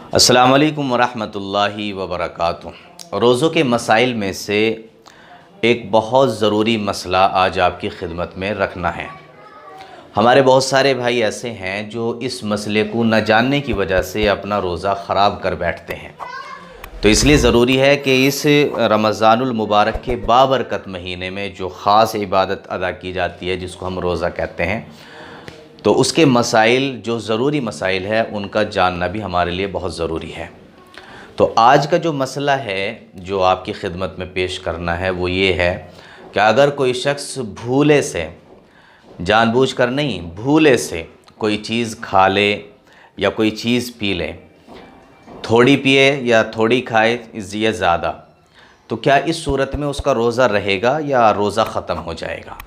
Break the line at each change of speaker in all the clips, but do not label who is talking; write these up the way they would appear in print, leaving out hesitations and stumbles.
अस्सलामु अलैकुम वरहमतुल्लाहि वबरकातुहू। रोज़ों के मसाइल में से एक बहुत ज़रूरी मसला आज आपकी खिदमत में रखना है। हमारे बहुत सारे भाई ऐसे हैं जो इस मसले को न जानने की वजह से अपना रोज़ा ख़राब कर बैठते हैं। तो इसलिए ज़रूरी है कि इस रमज़ानुल मुबारक के बाबरकत महीने में जो ख़ास इबादत अदा की जाती है, जिसको हम रोज़ा कहते हैं, तो उसके मसाइल, जो ज़रूरी मसाइल है, उनका जानना भी हमारे लिए बहुत ज़रूरी है। तो आज का जो मसला है जो आपकी खिदमत में पेश करना है वो ये है कि अगर कोई शख्स भूले से, जानबूझकर नहीं, भूले से कोई चीज़ खा ले या कोई चीज़ पी ले, थोड़ी पिए या थोड़ी खाए या ज़्यादा, तो क्या इस सूरत में उसका रोज़ा रहेगा या रोज़ा ख़त्म हो जाएगा?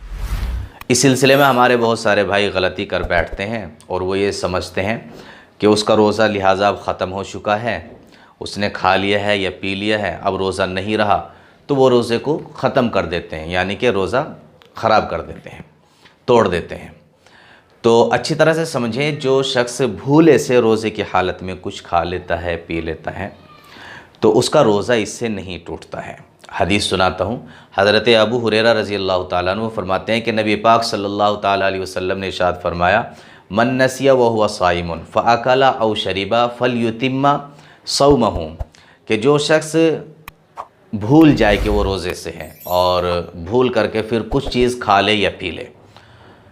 इस सिलसिले में हमारे बहुत सारे भाई गलती कर बैठते हैं और वो ये समझते हैं कि उसका रोज़ा लिहाजा अब ख़त्म हो चुका है, उसने खा लिया है या पी लिया है, अब रोज़ा नहीं रहा, तो वो रोज़े को ख़त्म कर देते हैं, यानी कि रोज़ा ख़राब कर देते हैं, तोड़ देते हैं। तो अच्छी तरह से समझें, जो शख्स भूले से रोज़े की हालत में कुछ खा लेता है, पी लेता है, तो उसका रोज़ा इससे नहीं टूटता है। हदीस सुनाता हूँ। हज़रत अबू हुरैरा रज़ी अल्लाह ताला अन्हु फरमाते हैं कि नबी पाक सल्लल्लाहु ताला अलैहि वसल्लम ने इरशाद फरमाया, मन नसिया व हुवा साइमुन फ़अकला औ शरिबा फ़लयुतिम्मा सौमहू, कि जो शख्स भूल जाए कि वो रोज़े से है और भूल करके फिर कुछ चीज़ खा ले या पी ले,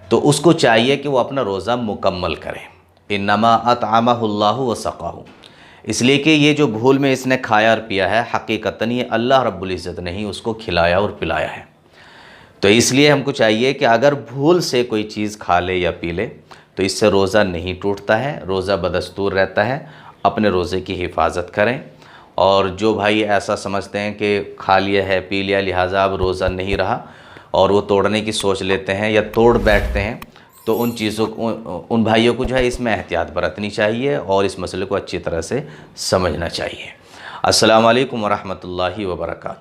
तो उसको चाहिए कि वो अपना रोज़ा मुकम्मल करे। इन्नमा अतअमहुल्लाहु व सक़ाहू, इसलिए कि ये जो भूल में इसने खाया और पिया है, हकीकतन ये अल्लाह रब्बुल इज़्ज़त ने ही उसको खिलाया और पिलाया है। तो इसलिए हमको चाहिए कि अगर भूल से कोई चीज़ खा ले या पी ले तो इससे रोज़ा नहीं टूटता है, रोज़ा बदस्तूर रहता है। अपने रोज़े की हिफाजत करें। और जो भाई ऐसा समझते हैं कि खा लिया है, पी लिया, लिहाजा अब रोज़ा नहीं रहा, और वो तोड़ने की सोच लेते हैं या तोड़ बैठते हैं, तो उन चीज़ों को, उन भाइयों को जो है इसमें एहतियात बरतनी चाहिए और इस मसले को अच्छी तरह से समझना चाहिए। अस्सलामु अलैकुम वरहमतुल्लाहि वबरकातुहू।